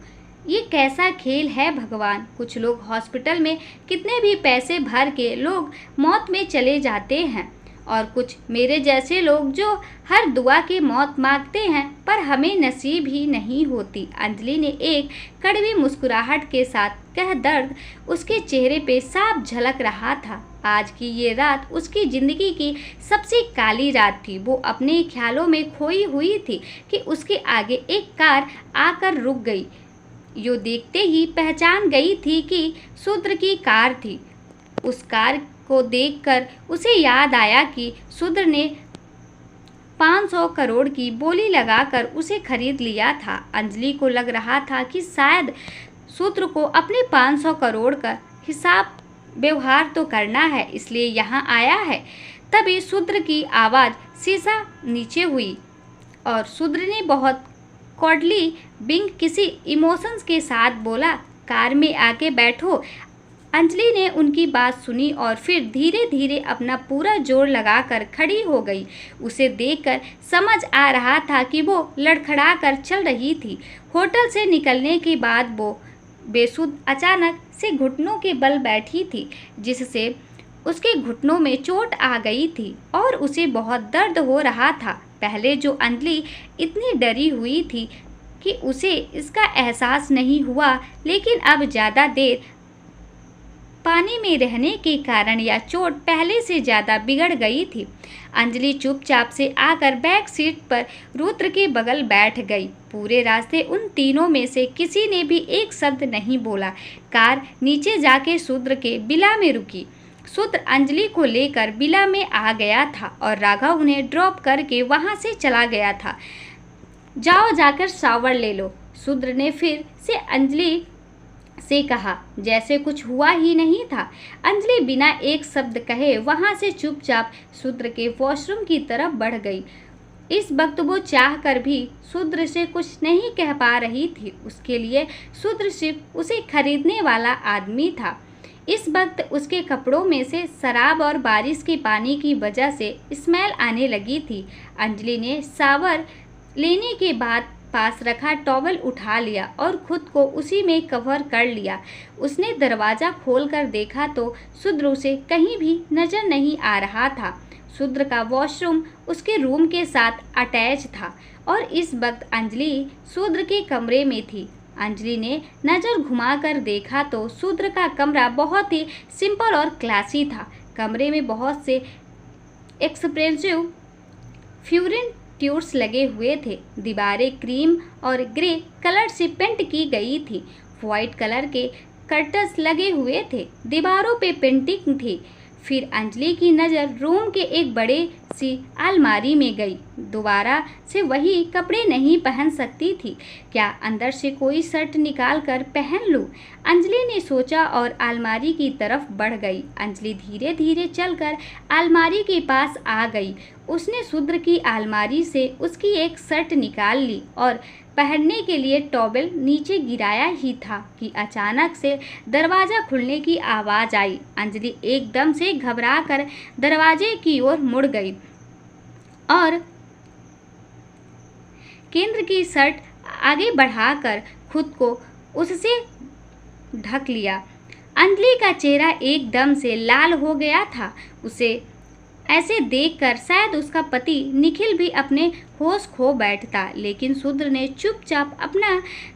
ये कैसा खेल है भगवान। कुछ लोग हॉस्पिटल में कितने भी पैसे भर के लोग मौत में चले जाते हैं, और कुछ मेरे जैसे लोग जो हर दुआ की मौत मांगते हैं, पर हमें नसीब ही नहीं होती। अंजलि ने एक कड़वी मुस्कुराहट के साथ कह, दर्द उसके चेहरे पे साफ झलक रहा था। आज की ये रात उसकी ज़िंदगी की सबसे काली रात थी। वो अपने ख्यालों में खोई हुई थी कि उसके आगे एक कार आकर रुक गई। यो देखते ही पहचान गई थी कि शूद्र की कार थी। उस कार को देखकर उसे याद आया कि शूद्र ने 500 करोड़ की बोली लगाकर उसे खरीद लिया था। अंजलि को लग रहा था कि शायद शूद्र को अपने 500 करोड़ का हिसाब व्यवहार तो करना है, इसलिए यहाँ आया है। तभी शूद्र की आवाज़ शीशा नीचे हुई और शूद्र ने बहुत कॉडली बिंग किसी इमोशंस के साथ बोला, कार में आके बैठो। अंजलि ने उनकी बात सुनी और फिर धीरे धीरे अपना पूरा जोर लगाकर खड़ी हो गई। उसे देखकर समझ आ रहा था कि वो लड़खड़ा कर चल रही थी। होटल से निकलने के बाद वो बेसुध अचानक से घुटनों के बल बैठी थी, जिससे उसके घुटनों में चोट आ गई थी और उसे बहुत दर्द हो रहा था। पहले जो अंजलि इतनी डरी हुई थी कि उसे इसका एहसास नहीं हुआ, लेकिन अब ज़्यादा देर पानी में रहने के कारण या चोट पहले से ज़्यादा बिगड़ गई थी। अंजलि चुपचाप से आकर बैक सीट पर रुद्र के बगल बैठ गई। पूरे रास्ते उन तीनों में से किसी ने भी एक शब्द नहीं बोला। कार नीचे जाके शूद्र के विला में रुकी। शूद्र अंजलि को लेकर विला में आ गया था और राघव उन्हें ड्रॉप करके वहां से चला गया था। जाओ जाकर शावर ले लो, शूद्र ने फिर से अंजलि से कहा, जैसे कुछ हुआ ही नहीं था। अंजलि बिना एक शब्द कहे वहां से चुपचाप शूद्र के वॉशरूम की तरफ बढ़ गई। इस वक्त वो चाह कर भी शूद्र से कुछ नहीं कह पा रही थी। उसके लिए शूद्र सिर्फ उसे खरीदने वाला आदमी था। इस वक्त उसके कपड़ों में से शराब और बारिश के पानी की वजह से स्मेल आने लगी थी। अंजलि ने शावर लेने के बाद पास रखा टॉवल उठा लिया और खुद को उसी में कवर कर लिया। उसने दरवाज़ा खोलकर देखा तो शूद्र उसे कहीं भी नज़र नहीं आ रहा था। शूद्र का वॉशरूम उसके रूम के साथ अटैच था और इस वक्त अंजलि शूद्र के कमरे में थी। अंजलि ने नज़र घुमाकर देखा तो शूद्र का कमरा बहुत ही सिंपल और क्लासी था। कमरे में बहुत से एक्सप्रेसिव फ्यूरिन ट्यूब्स लगे हुए थे। दीवारें क्रीम और ग्रे कलर से पेंट की गई थी। वाइट कलर के कर्टन्स लगे हुए थे। दीवारों पे पेंटिंग थी। फिर अंजलि की नज़र रूम के एक बड़े सी अलमारी में गई। दोबारा से वही कपड़े नहीं पहन सकती थी। क्या अंदर से कोई शर्ट निकाल कर पहन लूँ? अंजलि ने सोचा और अलमारी की तरफ बढ़ गई। अंजलि धीरे धीरे चलकर अलमारी के पास आ गई। उसने शूद्र की अलमारी से उसकी एक शर्ट निकाल ली और पहनने के लिए टॉवल नीचे गिराया ही था कि अचानक से दरवाज़ा खुलने की आवाज़ आई। अंजलि एकदम से घबराकर दरवाजे की ओर मुड़ गई और केंद्र की शर्ट आगे बढ़ाकर खुद को उससे ढक लिया। अंजलि का चेहरा एकदम से लाल हो गया था। उसे ऐसे देखकर शायद उसका पति निखिल भी अपने होश खो बैठता, लेकिन शूद्र ने चुपचाप अपना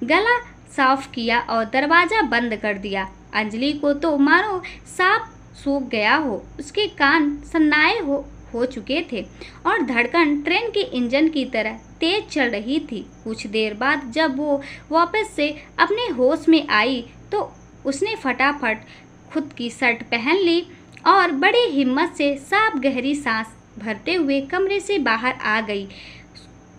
गला साफ किया और दरवाज़ा बंद कर दिया। अंजलि को तो मानो सांप सूख गया हो। उसके कान सन्नाए हो चुके थे और धड़कन ट्रेन के इंजन की तरह तेज चल रही थी। कुछ देर बाद जब वो वापस से अपने होश में आई तो उसने फटाफट खुद की शर्ट पहन ली और बड़ी हिम्मत से साफ गहरी सांस भरते हुए कमरे से बाहर आ गई।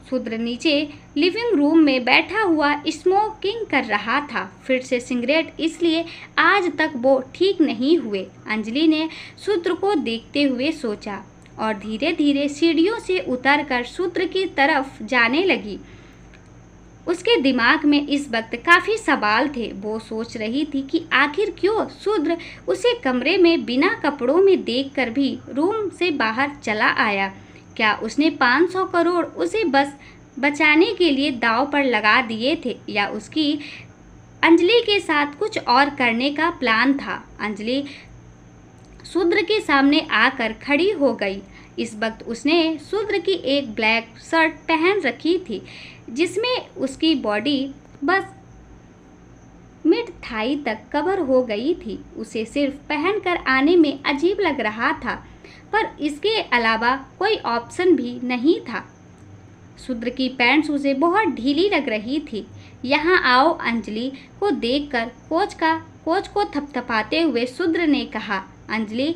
शूद्र नीचे लिविंग रूम में बैठा हुआ स्मोकिंग कर रहा था। फिर से सिगरेट, इसलिए आज तक वो ठीक नहीं हुए। अंजलि ने शूद्र को देखते हुए सोचा और धीरे धीरे सीढ़ियों से उतरकर शूद्र की तरफ जाने लगी। उसके दिमाग में इस वक्त काफ़ी सवाल थे। वो सोच रही थी कि आखिर क्यों शूद्र उसे कमरे में बिना कपड़ों में देखकर भी रूम से बाहर चला आया। क्या उसने 500 करोड़ उसे बस बचाने के लिए दांव पर लगा दिए थे, या उसकी अंजलि के साथ कुछ और करने का प्लान था। अंजलि शूद्र के सामने आकर खड़ी हो गई। इस वक्त उसने शूद्र की एक ब्लैक शर्ट पहन रखी थी, जिसमें उसकी बॉडी बस मिड थाई तक कवर हो गई थी। उसे सिर्फ पहनकर आने में अजीब लग रहा था, पर इसके अलावा कोई ऑप्शन भी नहीं था। शूद्र की पैंट्स उसे बहुत ढीली लग रही थी। यहाँ आओ, अंजलि को देखकर कोच को थपथपाते हुए शूद्र ने कहा। अंजलि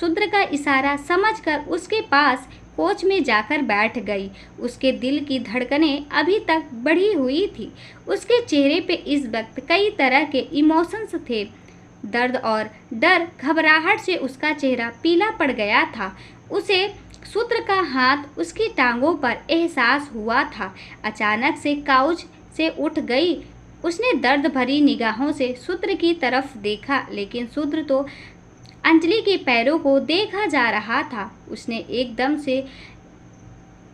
शूद्र का इशारा समझकर उसके पास कोच में जाकर बैठ गई। उसके दिल की धड़कनें अभी तक बढ़ी हुई थी। उसके चेहरे पे इस वक्त कई तरह के इमोशंस थे। दर्द और डर, घबराहट से उसका चेहरा पीला पड़ गया था। उसे शूद्र का हाथ उसकी टांगों पर एहसास हुआ था। अचानक से काउच से उठ गई। उसने दर्द भरी निगाहों से शूद्र की तरफ देखा, लेकिन शूद्र तो अंजलि के पैरों को देखा जा रहा था। उसने एकदम से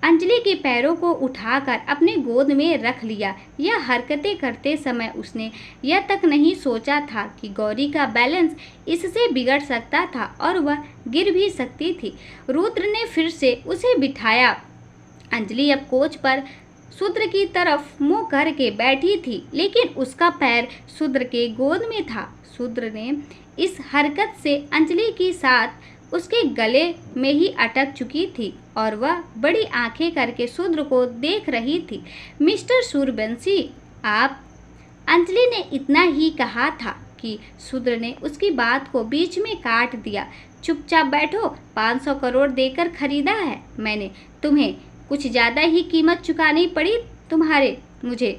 अंजलि के पैरों को उठाकर अपने गोद में रख लिया। यह हरकतें करते समय उसने यह तक नहीं सोचा था कि गौरी का बैलेंस इससे बिगड़ सकता था और वह गिर भी सकती थी। रुद्र ने फिर से उसे बिठाया। अंजलि अब कोच पर शूद्र की तरफ मुंह करके बैठी थी, लेकिन उसका पैर शूद्र के गोद में था। शूद्र ने इस हरकत से अंजलि की साथ उसके गले में ही अटक चुकी थी और वह बड़ी आंखें करके शूद्र को देख रही थी। मिस्टर सूर्यवंशी, आप, अंजलि ने इतना ही कहा था कि शूद्र ने उसकी बात को बीच में काट दिया। चुपचाप बैठो, 500 करोड़ देकर खरीदा है मैंने तुम्हें, कुछ ज़्यादा ही कीमत चुकानी पड़ी मुझे,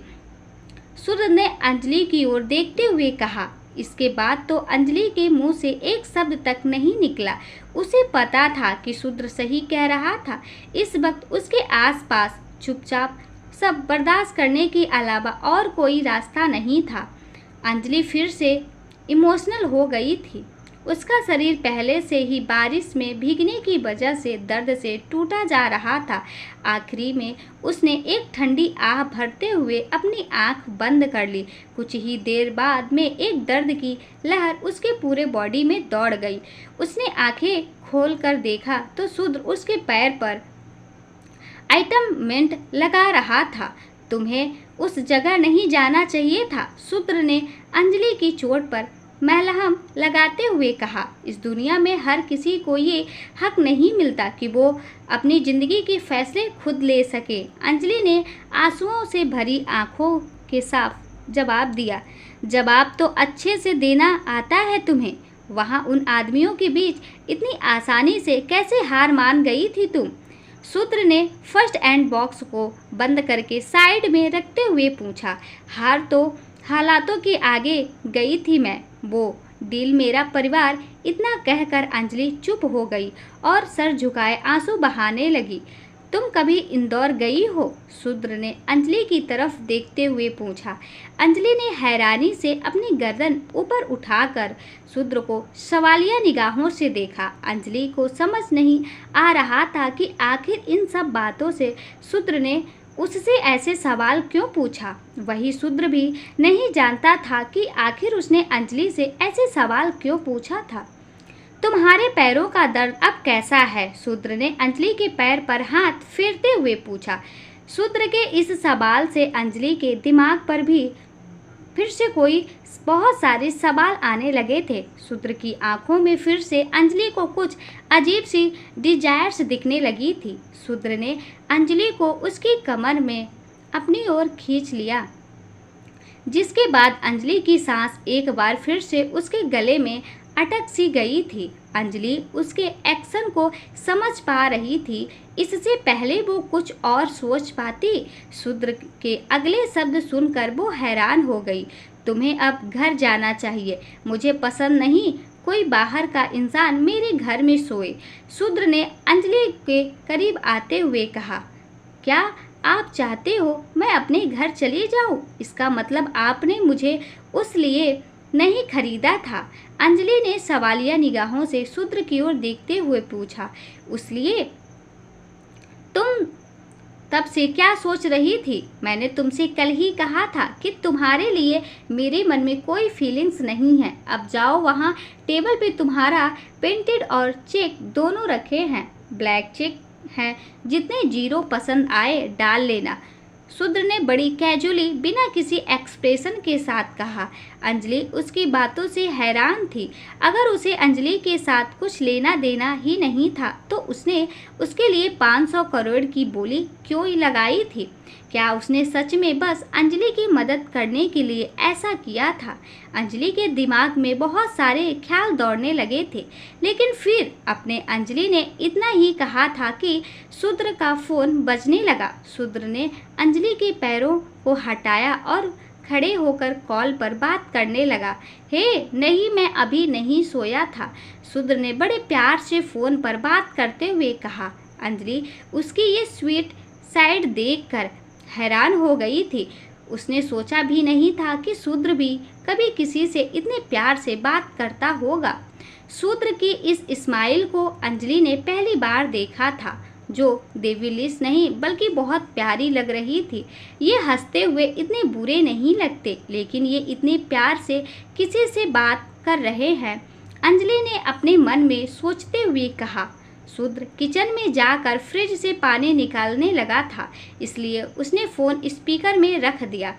शूद्र ने अंजलि की ओर देखते हुए कहा। इसके बाद तो अंजलि के मुंह से एक शब्द तक नहीं निकला। उसे पता था कि शूद्र सही कह रहा था। इस वक्त उसके आसपास चुपचाप सब बर्दाश्त करने के अलावा और कोई रास्ता नहीं था। अंजलि फिर से इमोशनल हो गई थी। उसका शरीर पहले से ही बारिश में भीगने की वजह से दर्द से टूटा जा रहा था। आखिरी में उसने एक ठंडी आह भरते हुए अपनी आंख बंद कर ली। कुछ ही देर बाद में एक दर्द की लहर उसके पूरे बॉडी में दौड़ गई। उसने आंखें खोलकर देखा तो शूद्र उसके पैर पर ऑइंटमेंट लगा रहा था। तुम्हें उस जगह नहीं जाना चाहिए था, शूद्र ने अंजलि की चोट पर मलहम लगाते हुए कहा। इस दुनिया में हर किसी को ये हक नहीं मिलता कि वो अपनी ज़िंदगी के फैसले खुद ले सके। अंजलि ने आंसुओं से भरी आंखों के साफ जवाब दिया। जवाब तो अच्छे से देना आता है तुम्हें। वहाँ उन आदमियों के बीच इतनी आसानी से कैसे हार मान गई थी तुम? शूद्र ने फर्स्ट एंड बॉक्स को बंद करके साइड में रखते हुए पूछा। हार तो हालातों के आगे गई थी मैं, वो डील मेरा परिवार, इतना कहकर अंजलि चुप हो गई और सर झुकाए आंसू बहाने लगी। तुम कभी इंदौर गई हो? शूद्र ने अंजलि की तरफ देखते हुए पूछा। अंजलि ने हैरानी से अपनी गर्दन ऊपर उठाकर शूद्र को सवालिया निगाहों से देखा। अंजलि को समझ नहीं आ रहा था कि आखिर इन सब बातों से शूद्र ने उससे ऐसे सवाल क्यों पूछा। वही शूद्र भी नहीं जानता था कि आखिर उसने अंजलि से ऐसे सवाल क्यों पूछा था। तुम्हारे पैरों का दर्द अब कैसा है? शूद्र ने अंजलि के पैर पर हाथ फेरते हुए पूछा। शूद्र के इस सवाल से अंजलि के दिमाग पर भी फिर से बहुत सारे सवाल आने लगे थे। शूद्र की आंखों में फिर से अंजलि को कुछ अजीब सी डिजायर्स दिखने लगी थी। शूद्र ने अंजलि को उसकी कमर में अपनी ओर खींच लिया, जिसके बाद अंजलि की सांस एक बार फिर से उसके गले में अटक सी गई थी। अंजलि उसके एक्शन को समझ पा रही थी, इससे पहले वो कुछ और सोच पाती। शूद्र के अगले शब्द सुनकर वो हैरान हो गई। तुम्हें अब घर जाना चाहिए, मुझे पसंद नहीं कोई बाहर का इंसान मेरे घर में सोए। शूद्र ने अंजलि के करीब आते हुए कहा। क्या आप चाहते हो मैं अपने घर चली जाऊं? इसका मतलब आपने मुझे उस लिए नहीं खरीदा था। अंजलि ने सवालिया निगाहों से शूद्र की ओर देखते हुए पूछा। उसलिए तुम तब से क्या सोच रही थी? मैंने तुमसे कल ही कहा था कि तुम्हारे लिए मेरे मन में कोई फीलिंग्स नहीं है। अब जाओ, वहाँ टेबल पे तुम्हारा पेंटेड और चेक दोनों रखे हैं। ब्लैक चेक हैं, जितने जीरो पसंद आए डाल लेना। शूद्र ने बड़ी कैजुअली बिना किसी एक्सप्रेशन के साथ कहा। अंजलि उसकी बातों से हैरान थी। अगर उसे अंजलि के साथ कुछ लेना देना ही नहीं था तो उसने उसके लिए 500 करोड़ की बोली क्यों ही लगाई थी? क्या उसने सच में बस अंजलि की मदद करने के लिए ऐसा किया था? अंजलि के दिमाग में बहुत सारे ख्याल दौड़ने लगे थे, लेकिन फिर अपने अंजलि ने इतना ही कहा था कि शूद्र का फोन बजने लगा। शूद्र ने अंजलि के पैरों को हटाया और खड़े होकर कॉल पर बात करने लगा। हे नहीं, मैं अभी नहीं सोया था, शूद्र ने बड़े प्यार से फोन पर बात करते हुए कहा। अंजलि उसकी ये स्वीट साइड देखकर हैरान हो गई थी। उसने सोचा भी नहीं था कि शूद्र भी कभी किसी से इतने प्यार से बात करता होगा। शूद्र की इस स्माइल को अंजलि ने पहली बार देखा था, जो देविलिस नहीं बल्कि बहुत प्यारी लग रही थी। ये हंसते हुए इतने बुरे नहीं लगते, लेकिन ये इतने प्यार से किसी से बात कर रहे हैं। अंजलि ने अपने मन में सोचते हुए कहा। शूद्र किचन में जाकर फ्रिज से पानी निकालने लगा था, इसलिए उसने फ़ोन स्पीकर में रख दिया,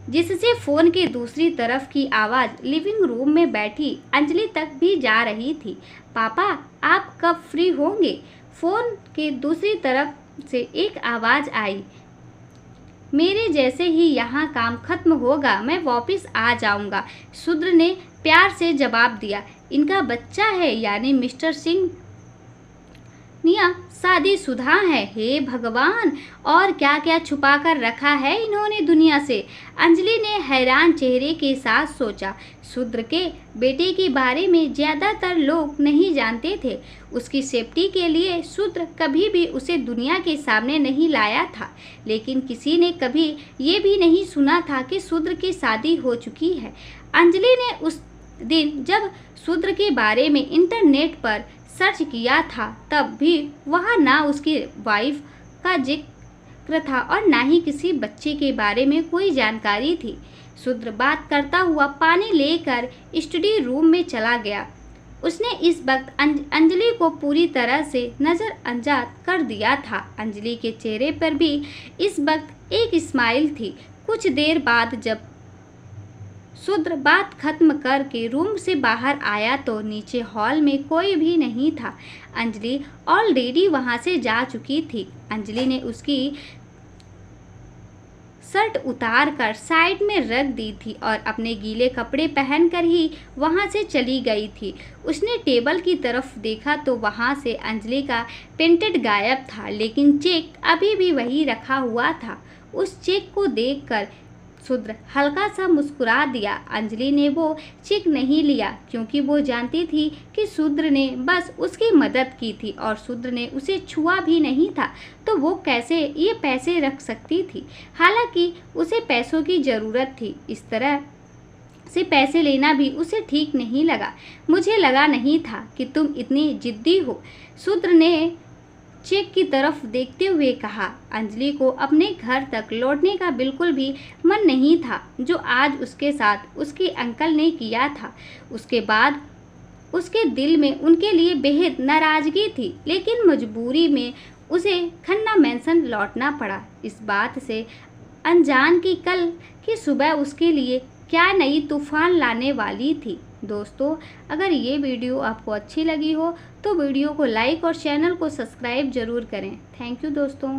जिससे फ़ोन के दूसरी तरफ की आवाज़ लिविंग रूम में बैठी अंजलि तक भी जा रही थी। पापा, आप कब फ्री होंगे? फ़ोन के दूसरी तरफ से एक आवाज़ आई। मेरे जैसे ही यहाँ काम खत्म होगा मैं वापस आ जाऊँगा, शूद्र ने प्यार से जवाब दिया। इनका बच्चा है, यानी मिस्टर सिंह निया शादीशुदा है। हे भगवान, और क्या क्या छुपा कर रखा है इन्होंने दुनिया से? अंजलि ने हैरान चेहरे के साथ सोचा। शूद्र के बेटे के बारे में ज़्यादातर लोग नहीं जानते थे। उसकी सेफ्टी के लिए शूद्र कभी भी उसे दुनिया के सामने नहीं लाया था, लेकिन किसी ने कभी ये भी नहीं सुना था कि शूद्र की शादी हो चुकी है। अंजलि ने उस दिन जब शूद्र के बारे में इंटरनेट पर सर्च किया था, तब भी वहाँ ना उसकी वाइफ का जिक्र था और ना ही किसी बच्चे के बारे में कोई जानकारी थी। शूद्र बात करता हुआ पानी लेकर स्टडी रूम में चला गया। उसने इस वक्त अंजलि को पूरी तरह से नज़रअंदाज कर दिया था। अंजलि के चेहरे पर भी इस वक्त एक स्माइल थी। कुछ देर बाद जब शूद्र बात खत्म करके रूम से बाहर आया तो नीचे हॉल में कोई भी नहीं था। अंजलि ऑलरेडी वहां से जा चुकी थी। अंजलि ने उसकी शर्ट उतार कर साइड में रख दी थी और अपने गीले कपड़े पहनकर ही वहां से चली गई थी। उसने टेबल की तरफ देखा तो वहां से अंजलि का पेंटेड गायब था, लेकिन चेक अभी भी वही रखा हुआ था। उस चेक को देखकर शूद्र हल्का सा मुस्कुरा दिया। अंजलि ने वो चेक नहीं लिया क्योंकि वो जानती थी कि शूद्र ने बस उसकी मदद की थी और शूद्र ने उसे छुआ भी नहीं था, तो वो कैसे ये पैसे रख सकती थी? हालांकि उसे पैसों की ज़रूरत थी। इस तरह से पैसे लेना भी उसे ठीक नहीं लगा। मुझे लगा नहीं था कि तुम इतनी जिद्दी हो, शूद्र ने चेक की तरफ देखते हुए कहा। अंजलि को अपने घर तक लौटने का बिल्कुल भी मन नहीं था, जो आज उसके साथ उसके अंकल ने किया था। उसके बाद उसके दिल में उनके लिए बेहद नाराज़गी थी, लेकिन मजबूरी में उसे खन्ना मैंसन लौटना पड़ा, इस बात से अनजान कि कल की सुबह उसके लिए क्या नई तूफान लाने वाली थी। दोस्तों, अगर ये वीडियो आपको अच्छी लगी हो तो वीडियो को लाइक और चैनल को सब्सक्राइब ज़रूर करें। थैंक यू दोस्तों।